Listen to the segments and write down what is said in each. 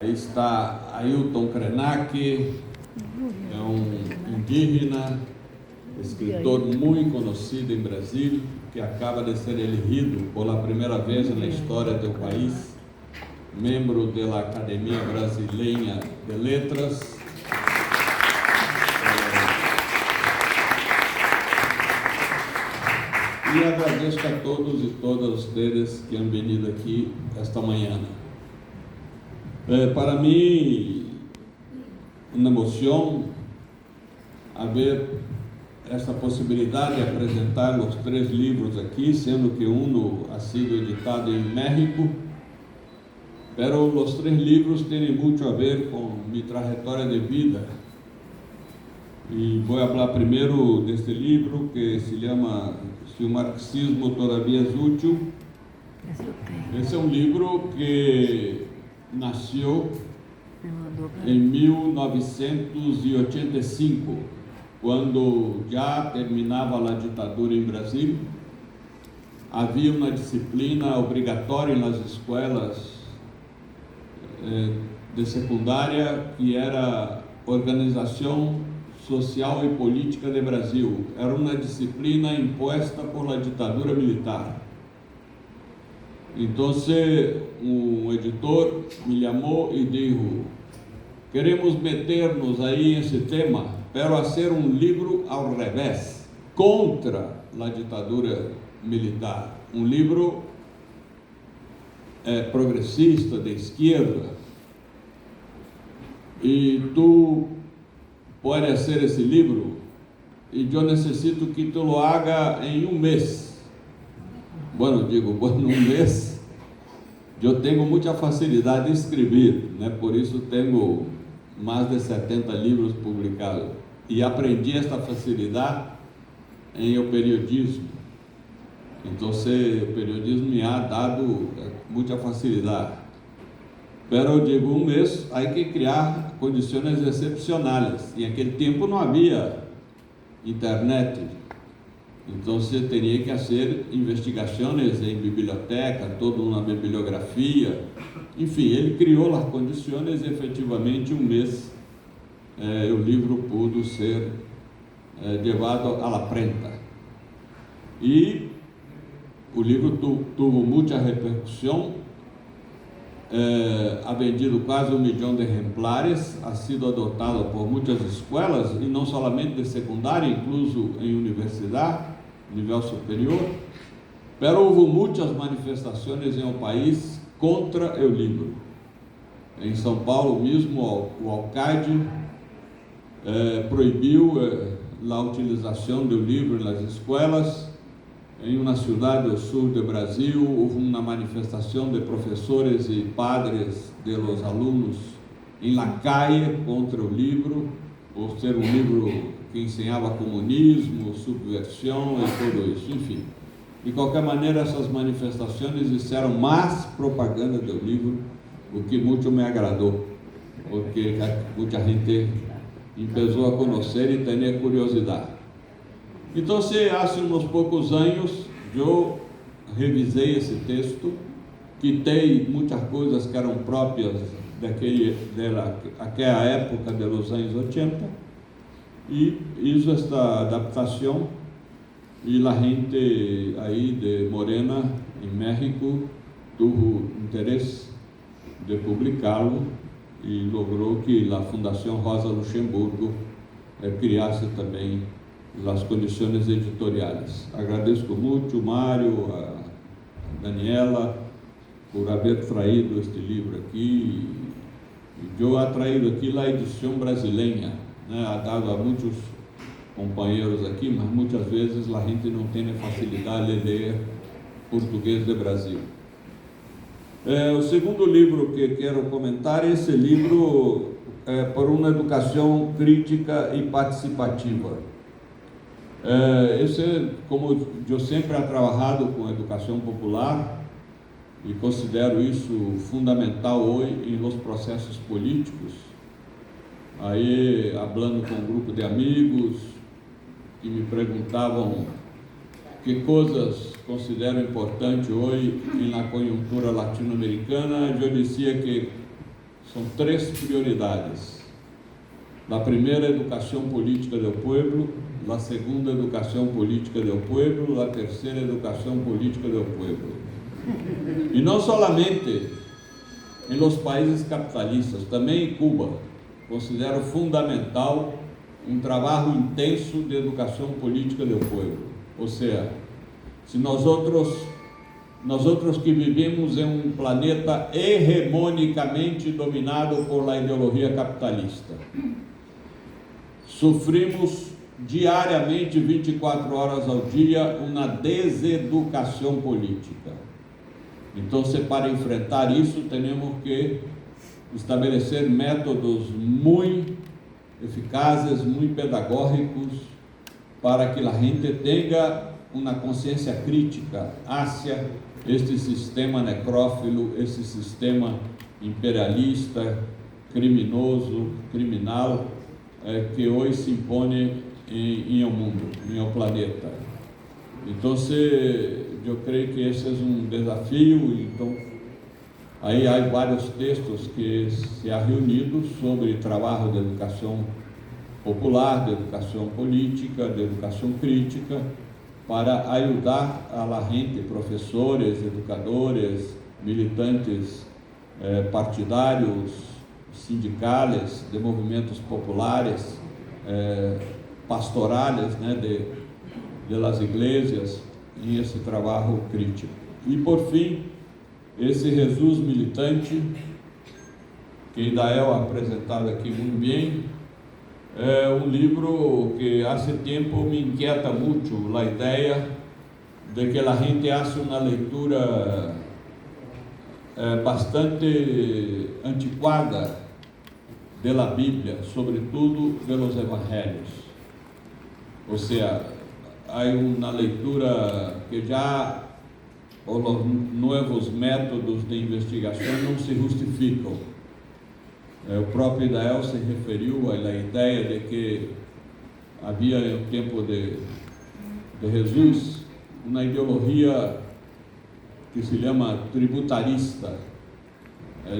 Aí está Ailton Krenak, é um indígena, escritor muito conhecido em Brasil, que acaba de ser elegido pela primeira vez na história do país, membro da Academia Brasileira de Letras. E agradeço a todos e todas vocês que han venido aqui esta manhã. Para mim, uma emoção haver esta possibilidade de apresentar os 3 livros aqui, sendo que um ha sido editado em México, mas os 3 livros têm muito a ver com minha trajetória de vida. E vou falar primeiro deste livro que se chama Se o Marxismo Todavia é Útil. Esse é um livro que nasceu em 1985, quando já terminava a ditadura em Brasil. Havia uma disciplina obrigatória nas escolas de secundária que era Organização Social e Política de Brasil. Era uma disciplina imposta por la ditadura militar. Então, um editor me chamou e disse: queremos meter-nos aí nesse tema, pero fazer um livro ao revés, contra a ditadura militar. Um livro progressista, de esquerda. E tu pode fazer esse livro, e eu necessito que tu lo haga em um mês. Bueno, um mês, eu tenho muita facilidade de escrever, né? Por isso tenho mais de 70 livros publicados. E aprendi esta facilidade em o periodismo. Então, o periodismo me ha dado muita facilidade. Pero eu digo, um mês, há que criar condições excepcionais. E naquele tempo não havia internet. Então, você teria que fazer investigações em biblioteca, toda uma bibliografia. Enfim, ele criou as condições e, efetivamente, um mês, o livro pôde ser levado à prenta. E o livro teve muita repercussão, ha vendido quase 1 milhão de exemplares, ha sido adotado por muitas escolas, e não somente de secundária, incluso em universidade, nível superior. Mas houve muitas manifestações em o país contra o livro. Em São Paulo mesmo, o alcalde proibiu a utilização do livro nas escolas. Em uma cidade do sul do Brasil, houve uma manifestação de professores e padres de los alunos em la calle contra o livro, por ser um livro que ensinava comunismo, subversão e tudo isso. Enfim, de qualquer maneira, essas manifestações fizeram mais propaganda do livro, o que muito me agradou, porque muita gente começou a conhecer e ter curiosidade. Então, há uns poucos anos, eu revisei esse texto, quitei muitas coisas que eram próprias daquela época dos anos 80, e fiz esta adaptação, e a gente aí de Morena, em México, teve interesse de publicá-lo, e logrou que a Fundação Rosa Luxemburgo criasse também as condições editoriais. Agradeço muito o Mário, a Daniela, por haver traído este livro aqui. Eu ha traído aqui a edição brasileira, né? Ha dado a muitos companheiros aqui, mas muitas vezes a gente não tem facilidade de ler português do Brasil. O segundo livro que quero comentar é esse livro, Por uma Educação Crítica e Participativa. Como eu sempre he trabalhado com educação popular, e considero isso fundamental hoje em los processos políticos, aí, falando com um grupo de amigos que me perguntavam que coisas considero importante hoje na conjuntura latino-americana, eu dizia que São 3 prioridades. La primera, educación política del pueblo; la segunda, educación política del pueblo; la tercera, educación política del pueblo. E não somente em los países capitalistas, também em Cuba, considero fundamental um trabalho intenso de educação política do povo. Ou seja, se nós outros que vivemos em um planeta hegemonicamente dominado por la ideologia capitalista, sofrimos diariamente, 24 horas ao dia, uma deseducação política. Então, para enfrentar isso, temos que estabelecer métodos muito eficazes, muito pedagógicos, para que a gente tenha uma consciência crítica hacia este sistema necrófilo, este sistema imperialista, criminoso, criminal, que hoje se impõe em o mundo, em o planeta. Então, eu creio que esse é um desafio. Então, aí há vários textos que se há reunido sobre trabalho de educação popular, de educação política, de educação crítica, para ajudar a gente, professores, educadores, militantes partidários, sindicais, de movimentos populares, pastorales, de las igrejas, em esse trabalho crítico. E por fim, esse Jesus militante, que Idael apresentado aqui muito bem, é um livro que há tempo me inquieta muito a ideia de que a gente faça uma leitura bastante antiquada da Bíblia, sobretudo dos Evangelhos. Ou seja, há uma leitura que já os novos métodos de investigação não se justificam. O próprio Idael se referiu à ideia de que havia no tempo de Jesus uma ideologia que se chama tributarista,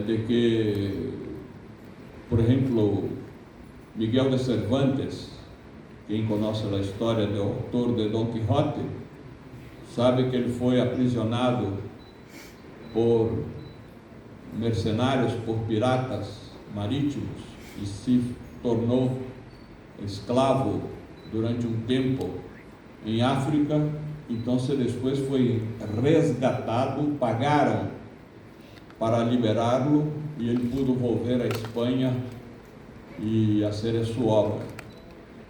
de que, por exemplo, Miguel de Cervantes, quem conhece a história do autor de Dom Quixote, sabe que ele foi aprisionado por mercenários, por piratas marítimos, e se tornou escravo durante um tempo em África. Então, depois foi resgatado, pagaram para liberá-lo, e ele pôde voltar à Espanha e fazer a sua obra.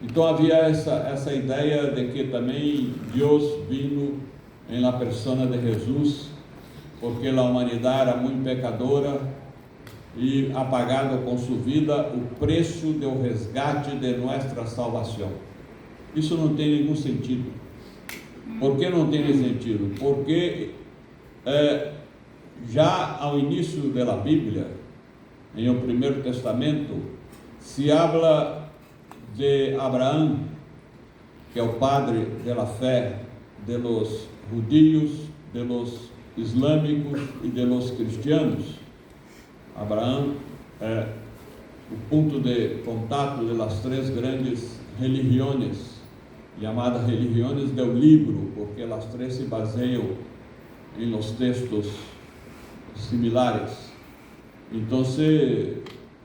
Então havia essa ideia de que também Deus vino em la persona de Jesus, porque a humanidade era muito pecadora e ha pagado com sua vida o preço do resgate de nossa salvação. Isso não tem nenhum sentido. Por que não tem sentido? Porque já ao início da Bíblia, em o Primeiro Testamento, se habla de Abraão, que é o padre da fé de los judíos, de los islâmicos e de los cristianos. Abraão é o ponto de contato das 3 grandes religiões, chamadas religiões do livro, porque as 3 se baseiam em los textos similares. Então,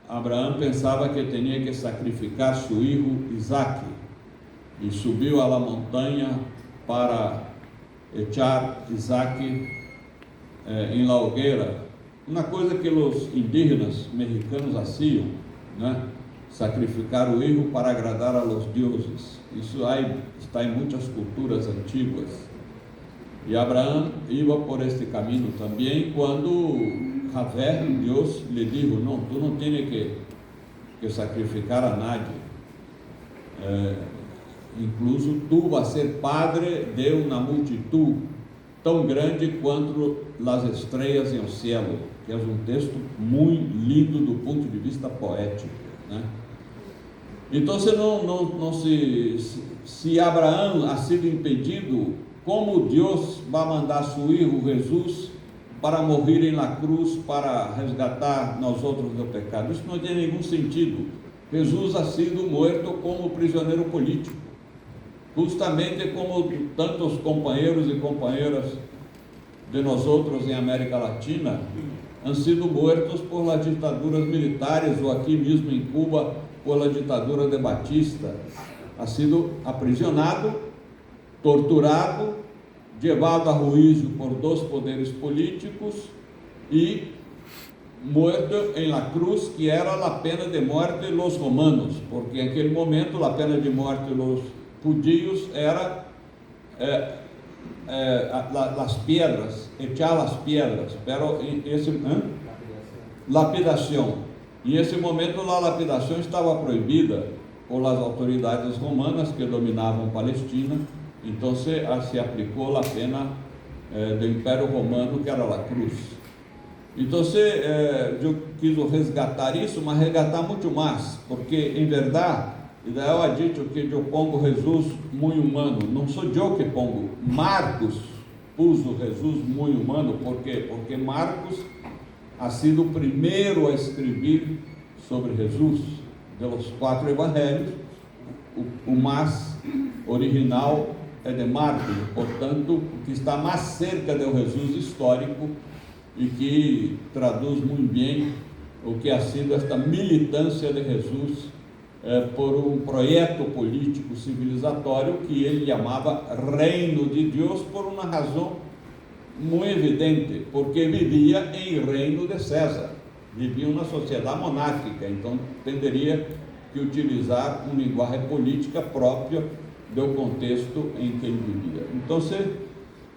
Abraão pensava que tinha que sacrificar seu filho Isaac, e subiu a la montanha para echar Isaac em la hogueira. Uma coisa que os indígenas mexicanos faziam, sacrificar o filho para agradar a los deuses. Isso está em muitas culturas antigas. E Abraão ia por este caminho também, quando Javé, Deus, lhe disse: não, tu não tens que sacrificar a nadie. Incluso tu vas ser padre de uma multitud tão grande quanto as estrelas em o cielo, que é um texto muito lindo do ponto de vista poético, Então, se Abraão ha sido impedido, como Deus vai mandar seu filho Jesus para morrer em la cruz, para resgatar nós outros do pecado. Isso não tem nenhum sentido. Jesus ha sido morto como prisioneiro político, justamente como tantos companheiros e companheiras de nós outros em América Latina han sido mortos por las ditaduras militares, ou aqui mesmo em Cuba, por la ditadura de Batista. Ha sido aprisionado, torturado, levado a juízo por dois poderes políticos e morto em la cruz, que era a pena de morte de los romanos, porque naquele momento a pena de morte de los judíos era las piedras, echar las piedras, pero lapidação. E nesse momento a lapidação estava proibida por as autoridades romanas que dominavam Palestina. Então se aplicou a pena do Império Romano, que era a cruz. Então eu quis resgatar isso, mas resgatar muito mais, porque em verdade, eu ha dito que eu pongo Jesus muito humano. Não sou eu que pongo, Marcos puso Jesus muito humano. ¿Por quê? Porque Marcos ha sido o primeiro a escrever sobre Jesus. De los 4 evangelhos, o mais original é de Marcos, portanto, que está mais cerca do Jesus histórico e que traduz muito bem o que ha sido esta militância de Jesus por um projeto político civilizatório que ele chamava Reino de Deus, por uma razão muito evidente, porque vivia em reino de César, vivia uma sociedade monárquica, então tenderia que utilizar uma linguagem política própria do contexto em que ele vivia. Então,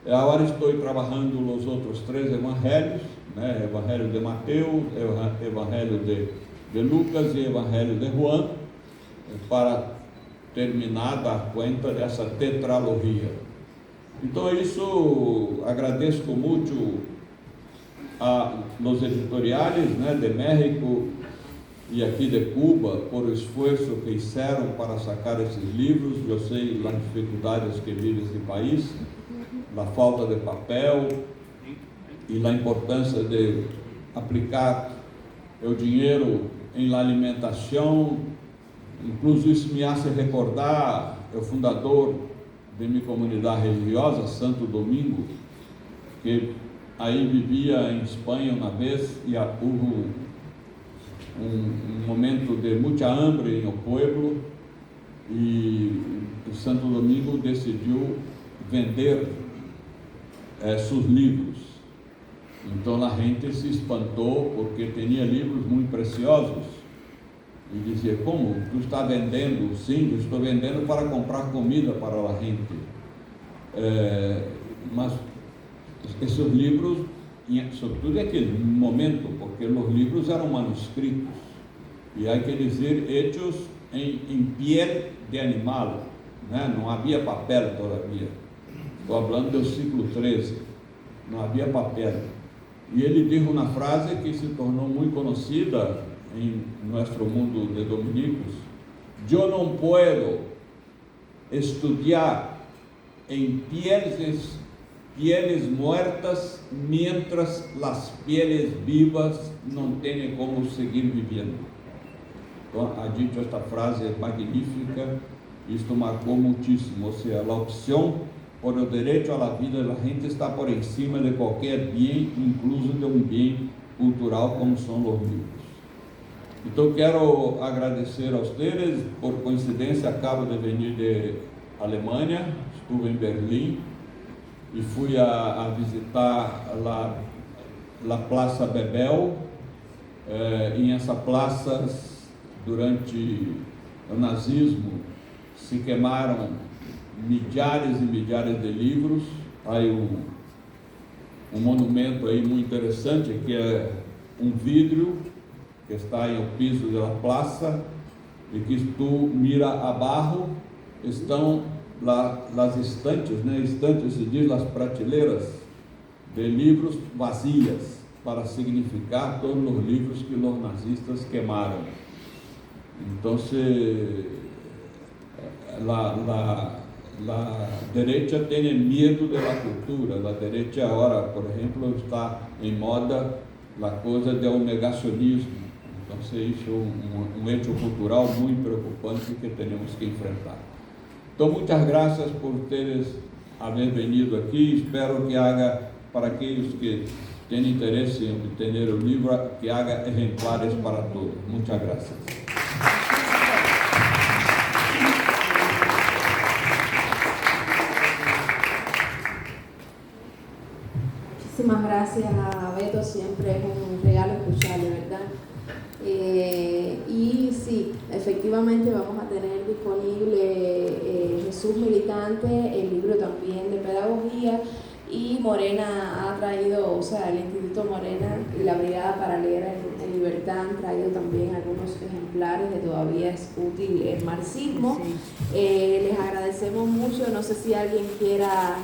agora estou trabalhando os outros 3 evangelhos, Evangelho de Mateus, Evangelho de Lucas e Evangelho de Juan, para terminar, dar conta dessa tetralogia. Então, isso agradeço muito a los editoriales de México e aqui de Cuba por o esforço que fizeram para sacar esses livros. Eu sei as dificuldades que vive esse país, a falta de papel e a importância de aplicar o dinheiro em alimentação. Inclusive isso me hace recordar o fundador de minha comunidade religiosa, Santo Domingo, que aí vivia em Espanha uma vez e houve um momento de muita hambre no povo e o Santo Domingo decidiu vender seus livros. Então a gente se espantou porque tinha livros muito preciosos e dizia: como? Tu está vendendo? Sim, eu estou vendendo para comprar comida para a gente. Mas esses livros, sobretudo naquele momento, porque os livros eram manuscritos, e há que dizer, hechos em piel de animal, não havia papel todavia. Estou falando do século XIII, não havia papel. E ele disse uma frase que se tornou muito conhecida em nosso mundo de dominicos: eu não posso estudar em pieles muertas, mientras las pieles vivas não têm como seguir vivendo. Então, a dito esta frase é magnífica, isto marcou muitíssimo. Ou seja, a opção por o direito à vida da gente está por cima de qualquer bem, incluso de um bem cultural como são os livros. Então, quero agradecer a vocês. Por coincidência, acabo de vir de Alemanha, estive em Berlim e fui a visitar a Praça Bebel. Em essa praça, durante o nazismo, se queimaram milhares e milhares de livros. Há um monumento aí muito interessante, que é um vidro que está no piso da praça, e que tu mira abaixo, estão lá as estantes, estantes se diz, as prateleiras de livros vazias, para significar todos os livros que os nazistas queimaram. Então, la derecha tiene miedo de la cultura. La derecha ahora, por ejemplo, está en moda la cosa del negacionismo. Entonces eso es un hecho cultural muy preocupante que tenemos que enfrentar. Entonces, muchas gracias por ustedes haber venido aquí. Espero que haga, para aquellos que tienen interés en tener el libro, que haga ejemplares para todos. Muchas gracias. Muchísimas gracias a Beto, siempre es un regalo escucharle, ¿verdad? Y sí, efectivamente vamos a tener disponible Jesús Militante, el libro también de pedagogía, y Morena ha traído, o sea, el Instituto Morena y la Brigada para Leer en Libertad han traído también algunos ejemplares de Todavía es útil el marxismo. Les agradecemos mucho, no sé si alguien quiera